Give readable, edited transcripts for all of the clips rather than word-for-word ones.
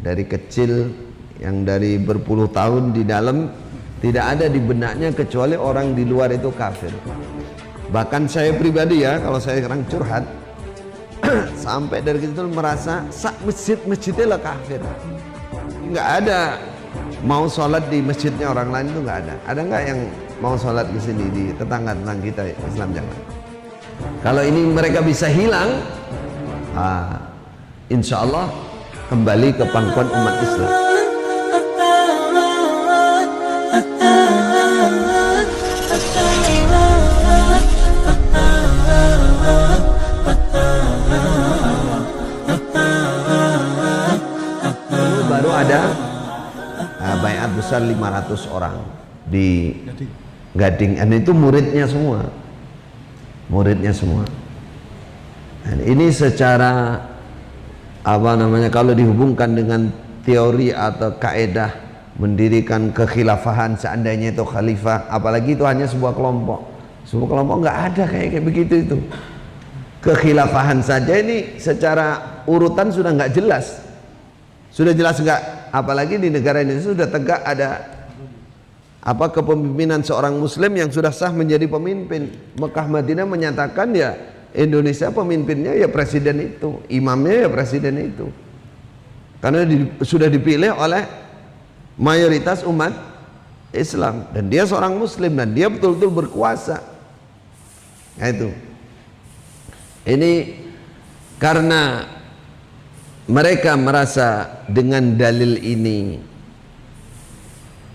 dari kecil, yang dari berpuluh tahun di dalam, tidak ada di benaknya kecuali orang di luar itu kafir. Bahkan saya pribadi ya, kalau saya sekarang curhat, sampai dari kecil merasa sak masjidnya lah kafir. Nggak ada mau sholat di masjidnya orang lain, itu nggak ada. Ada nggak yang mau sholat di sini di tetangga-tetangga kita Islam jangan? Kalau ini mereka bisa hilang, insya Allah kembali ke pangkuan umat Islam. Baru ada baiat besar 500 orang di Gading, dan itu muridnya semua, Dan ini secara apa namanya, kalau dihubungkan dengan teori atau kaedah mendirikan kekhilafahan, seandainya itu khalifah, apalagi itu hanya sebuah kelompok nggak ada kayak begitu. Itu kekhilafahan saja ini secara urutan sudah nggak jelas, nggak, apalagi di negara ini sudah tegak ada kepemimpinan seorang muslim yang sudah sah menjadi pemimpin. Mekah Madinah menyatakan ya Indonesia pemimpinnya ya presiden itu, imamnya ya presiden itu, karena sudah dipilih oleh mayoritas umat Islam, dan dia seorang muslim dan dia betul-betul berkuasa. Nah, itu ini karena mereka merasa dengan dalil ini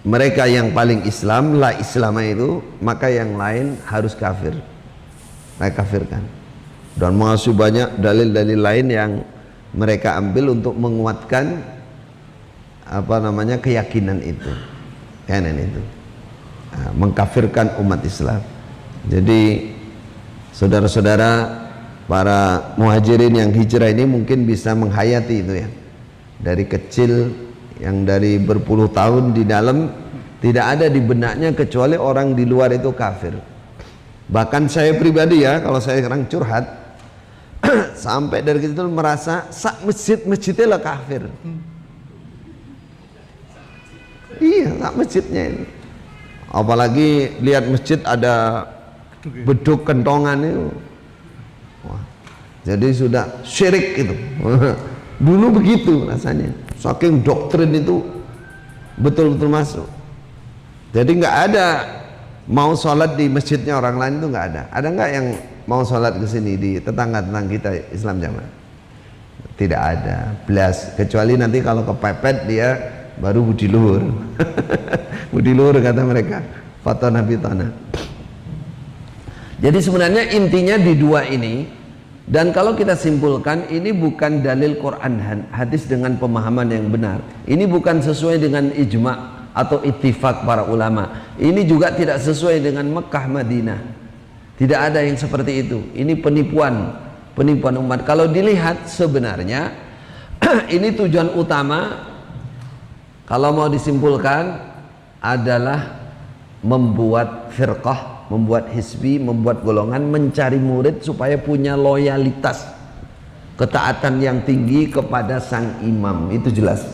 mereka yang paling Islam, la Islam itu, maka yang lain harus kafir, mereka kafirkan. Dan masih banyak dalil-dalil lain yang mereka ambil untuk menguatkan keyakinan itu, mengkafirkan umat Islam. Jadi saudara-saudara para muhajirin yang hijrah ini mungkin bisa menghayati itu ya, dari kecil, yang dari berpuluh tahun di dalam, tidak ada di benaknya kecuali orang di luar itu kafir. Bahkan saya pribadi ya, kalau saya sekarang curhat, sampai dari kecil merasa sak masjidnya lah kafir. Iya, sak masjidnya ini. Apalagi lihat masjid ada beduk kentongan itu. Wah, jadi sudah syirik itu. Dulu begitu rasanya, saking doktrin itu betul-betul masuk. Jadi nggak ada mau sholat di masjidnya orang lain, itu nggak ada. Ada nggak yang mau sholat ke sini di tetangga-tetangga kita Islam jamaah? Tidak ada, belas. Kecuali nanti kalau kepepet dia baru budi luhur. Budi luhur kata mereka, fatona bitona. Jadi sebenarnya intinya di dua ini. Dan kalau kita simpulkan, ini bukan dalil Quran hadis dengan pemahaman yang benar. Ini bukan sesuai dengan ijma' atau ittifaq para ulama. Ini juga tidak sesuai dengan Mekah Madinah. Tidak ada yang seperti itu. Ini penipuan umat. Kalau dilihat sebenarnya ini tujuan utama, kalau mau disimpulkan, adalah membuat firqah, membuat hizbi, membuat golongan, mencari murid supaya punya loyalitas, ketaatan yang tinggi kepada sang imam. Itu jelas.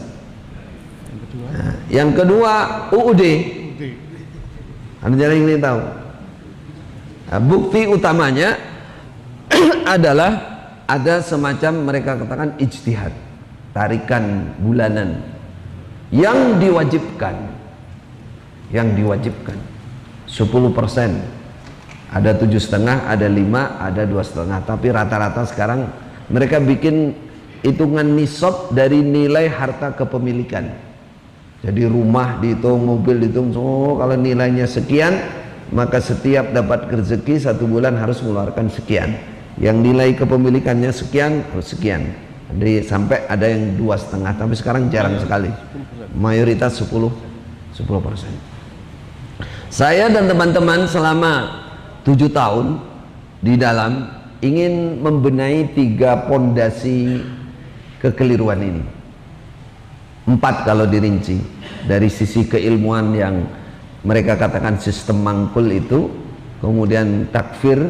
Yang kedua, UUD. Anda jarang ingin tahu. Bukti utamanya adalah ada semacam, mereka katakan ijtihad, tarikan bulanan yang diwajibkan 10%, ada 7,5, ada 5, ada 2,5, tapi rata-rata sekarang mereka bikin hitungan nisab dari nilai harta kepemilikan. Jadi rumah dihitung, mobil dihitung, kalau nilainya sekian, maka setiap dapat rezeki 1 bulan harus mengeluarkan sekian. Yang nilai kepemilikannya sekian, harus sekian. Jadi sampai ada yang 2,5, tapi sekarang jarang sekali. Mayoritas 10%. Saya dan teman-teman selama 7 tahun di dalam ingin membenahi 3 pondasi kekeliruan ini. 4 kalau dirinci, dari sisi keilmuan yang mereka katakan sistem mangkul itu, kemudian takfir,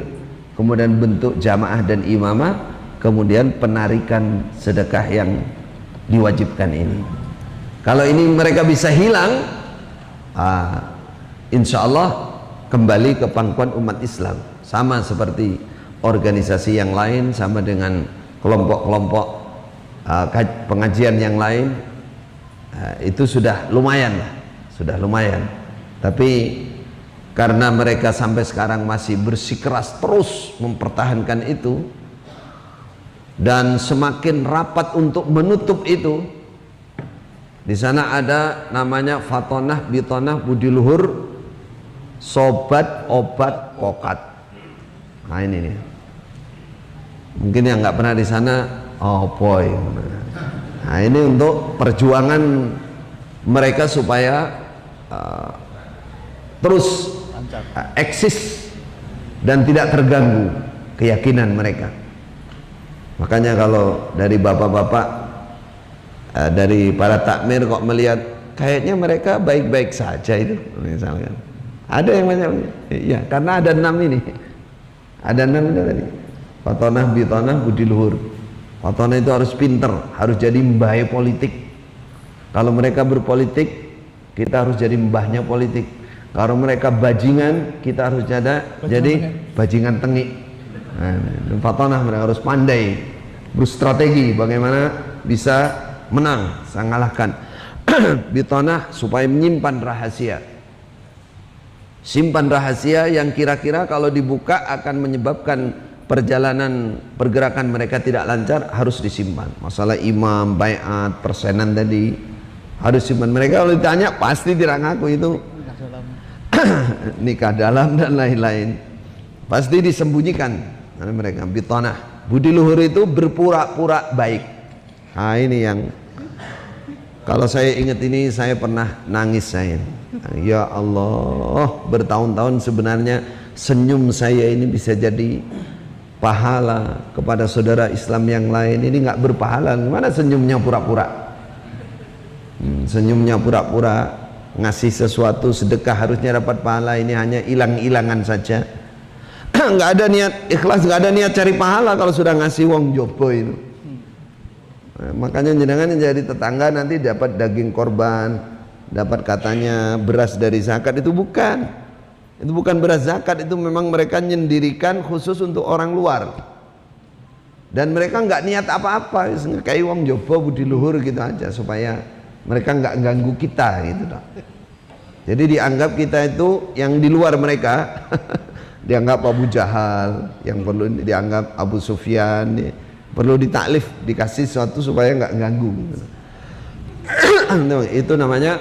kemudian bentuk jamaah dan imamah, kemudian penarikan sedekah yang diwajibkan ini. Kalau ini mereka bisa hilang, insya Allah kembali ke pangkuan umat Islam, sama seperti organisasi yang lain, sama dengan kelompok-kelompok pengajian yang lain. Itu sudah lumayan lah, sudah lumayan. Tapi karena mereka sampai sekarang masih bersikeras terus mempertahankan itu, dan semakin rapat untuk menutup itu. Di sana ada namanya Fatonah, Bitonah, Budi Luhur, Sobat, Obat, Pokat. Nah ini nih. Mungkin yang nggak pernah di sana, oh boy. Nah ini untuk perjuangan mereka supaya terus eksis dan tidak terganggu keyakinan mereka. Makanya kalau dari bapak-bapak, dari para takmir kok melihat kayaknya mereka baik-baik saja itu, misalkan ada yang banyak, ya karena ada 6 ini, ada 6 itu tadi. Fatonah, Bitonah, Budi Luhur. Fatonah itu harus pinter, harus jadi mbahnya politik. Kalau mereka berpolitik, kita harus jadi mbahnya politik. Kalau mereka bajingan, kita harus jadi bajingan tengik. Nah, Fatonah mereka harus pandai berstrategi bagaimana bisa menang, mengalahkan. Bitonah supaya menyimpan rahasia, simpan rahasia yang kira-kira kalau dibuka akan menyebabkan pergerakan mereka tidak lancar, harus disimpan. Masalah imam, baiat, persenan tadi harus simpan. Mereka kalau ditanya pasti tidak ngaku itu nikah dalam dan lain-lain, pasti disembunyikan oleh mereka. Bitonah, Budi Luhur itu berpura-pura baik. Nah ini yang kalau saya ingat ini, saya pernah nangis saya. Ya Allah, bertahun-tahun sebenarnya senyum saya ini bisa jadi pahala kepada saudara Islam yang lain. Ini nggak berpahala. Gimana senyumnya pura-pura? Senyumnya pura-pura, ngasih sesuatu sedekah harusnya dapat pahala, ini hanya hilang-hilangan saja. Nggak ada niat ikhlas, nggak ada niat cari pahala kalau sudah ngasih wong jopo itu. Makanya jenengan yang jadi tetangga nanti dapat daging korban, dapat katanya beras dari zakat, itu bukan. Itu bukan beras zakat, itu memang mereka nyendirikan khusus untuk orang luar. Dan mereka nggak niat apa-apa, kayak wong jopo Budi Luhur gitu aja supaya mereka nggak ganggu kita gitu dong. Jadi dianggap kita itu yang di luar mereka. Dianggap Abu Jahal, yang perlu dianggap Abu Sufyan, perlu ditaklif, dikasih sesuatu supaya nggak ganggu gitu. Itu namanya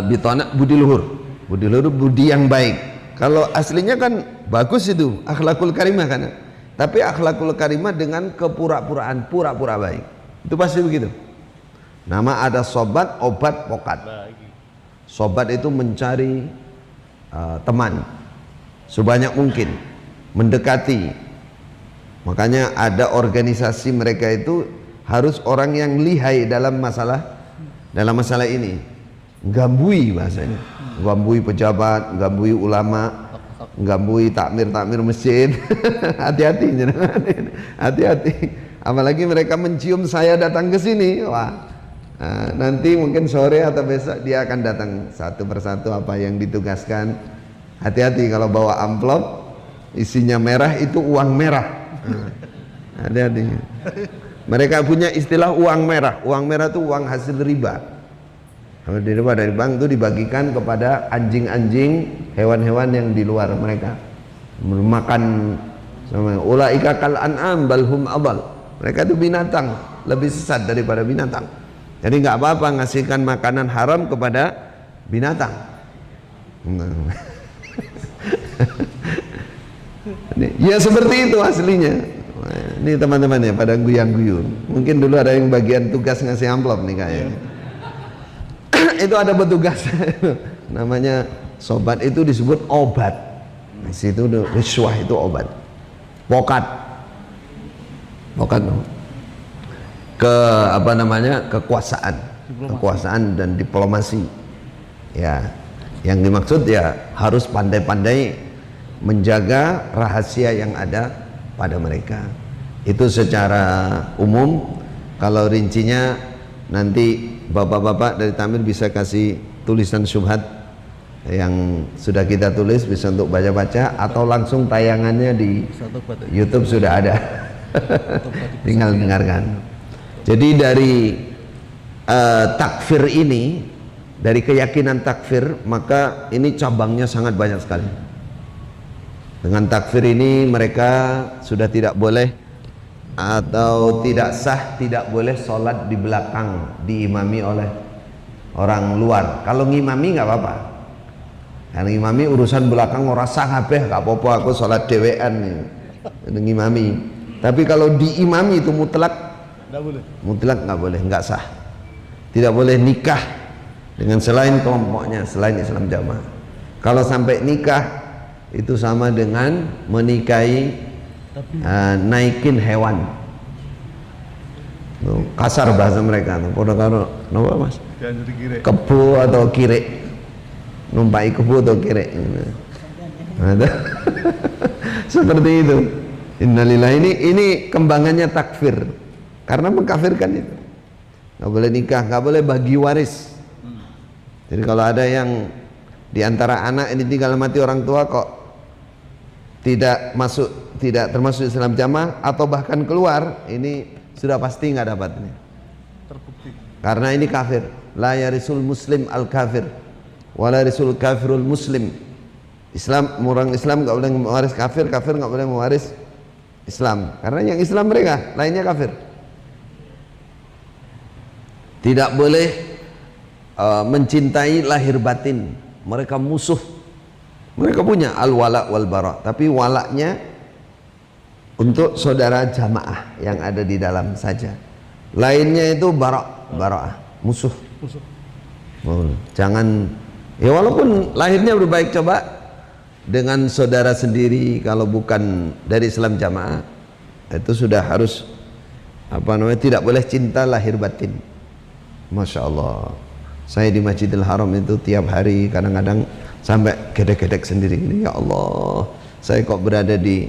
Bitonah, Budi Luhur. Budi Luhur budi yang baik. Kalau aslinya kan bagus itu akhlakul karimah kan, tapi akhlakul karimah dengan kepura-puraan, pura-pura baik, itu pasti begitu. Nama ada sobat, obat, pokat. Sobat itu mencari teman sebanyak mungkin, mendekati. Makanya ada organisasi mereka itu harus orang yang lihai dalam masalah ini. Gambui bahasanya, gambui pejabat, gambui ulama, gambui takmir masjid. Hati-hati, hati-hati. Apalagi mereka mencium saya datang ke sini, wah. Nah, nanti mungkin sore atau besok dia akan datang satu persatu apa yang ditugaskan. Hati-hati kalau bawa amplop isinya merah, itu uang merah. Hati-hati. Mereka punya istilah uang merah. Uang merah itu uang hasil riba. Kalau diriba dari bank itu dibagikan kepada anjing-anjing, hewan-hewan yang di luar mereka. Makan sama ulaika kal an'am balhum abal. Mereka itu binatang, lebih sesat daripada binatang. Jadi nggak apa-apa ngasihkan makanan haram kepada binatang. Ya seperti itu aslinya. Ini teman-teman ya pada guyang-guyu. Mungkin dulu ada yang bagian tugas ngasih amplop nih kayaknya. Itu ada petugas. Namanya sobat, itu disebut obat. Di situ riswah itu obat. Pokat. Pokat ke apa namanya, kekuasaan dan diplomasi. Ya, yang dimaksud ya harus pandai-pandai menjaga rahasia yang ada pada mereka. Itu secara umum. Kalau rincinya nanti bapak-bapak dari Tamir bisa kasih tulisan syubhat yang sudah kita tulis, bisa untuk baca-baca, atau langsung tayangannya di YouTube sudah ada. Tinggal dengarkan. Jadi dari takfir ini, dari keyakinan takfir, maka ini cabangnya sangat banyak sekali. Dengan takfir ini mereka sudah tidak boleh atau tidak sah, tidak boleh sholat di belakang diimami oleh orang luar. Kalau ngimami nggak apa-apa, kalau ngimami urusan belakang orang sah kabeh, nggak apa-apa, aku sholat dewean nih ngimami. Tapi kalau diimami itu mutlak nggak boleh, mutlak nggak boleh, nggak sah. Tidak boleh nikah dengan selain kelompoknya, selain Islam Jamaah. Kalau sampai nikah itu sama dengan menikahi naikin hewan. Tuh, kasar bahasa mereka tuh. Pada karo napa Mas? Kebo atau kire. Numpai kebo atau kire. Ada. Seperti itu. Innalillahi, ini kembangannya takfir. Karena mengkafirkan itu. Nggak boleh nikah, nggak boleh bagi waris. Jadi kalau ada yang di antara anak ini tinggal mati orang tua kok tidak termasuk Islam Jamaah atau bahkan keluar, ini sudah pasti nggak dapat ini. Terbukti. Karena ini kafir. La yarisul muslim al kafir, wala yarisul kafirul muslim. Orang Islam nggak boleh mewaris kafir, kafir nggak boleh mewaris Islam. Karena yang Islam mereka, lainnya kafir. Tidak boleh mencintai lahir batin. Mereka musuh. Mereka punya al-wala wal bara, tapi walaknya untuk saudara jamaah yang ada di dalam saja. Lainnya itu bara'ah, musuh. Jangan, ya walaupun lahirnya berbaik, coba dengan saudara sendiri kalau bukan dari Islam Jamaah, itu sudah harus tidak boleh cinta lahir batin. Masya Allah, saya di Masjidil Haram itu tiap hari kadang-kadang sampai gedek-gedek sendiri ini. Ya Allah, saya kok berada di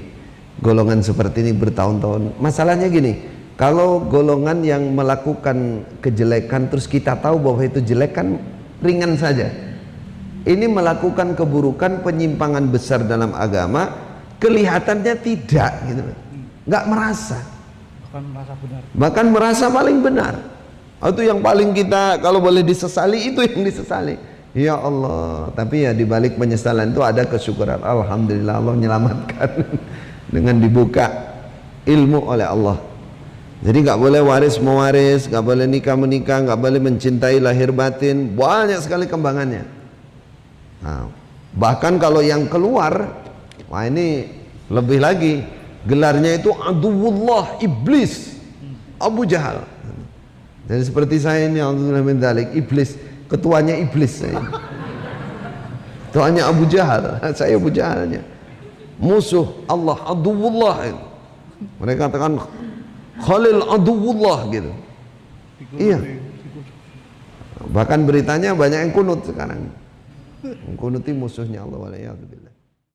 golongan seperti ini bertahun-tahun. Masalahnya gini, kalau golongan yang melakukan kejelekan terus kita tahu bahwa itu jelek kan ringan saja. Ini melakukan keburukan, penyimpangan besar dalam agama, kelihatannya tidak gitu, nggak merasa, bahkan merasa paling benar. Itu yang paling kita kalau boleh disesali, itu yang disesali. Ya Allah, tapi ya di balik penyesalan itu ada kesyukuran. Alhamdulillah Allah menyelamatkan dengan dibuka ilmu oleh Allah. Jadi nggak boleh waris mewaris, nggak boleh nikah menikah, nggak boleh mencintai lahir batin. Banyak sekali kembangannya. Nah, bahkan kalau yang keluar, wah ini lebih lagi, gelarnya itu aduwullah, iblis, Abu Jahal. Jadi seperti saya ini, alhamdulillah min dzalik, iblis. Ketuanya iblis saya. Ketuanya Abu Jahal, saya Abu Jahalnya. Musuh Allah, aduwullah. Mereka katakan Khalil aduwullah gitu. Iya. Bahkan beritanya banyak yang kunut sekarang. Mengkunuti musuhnya Allah, waliyadzubillah.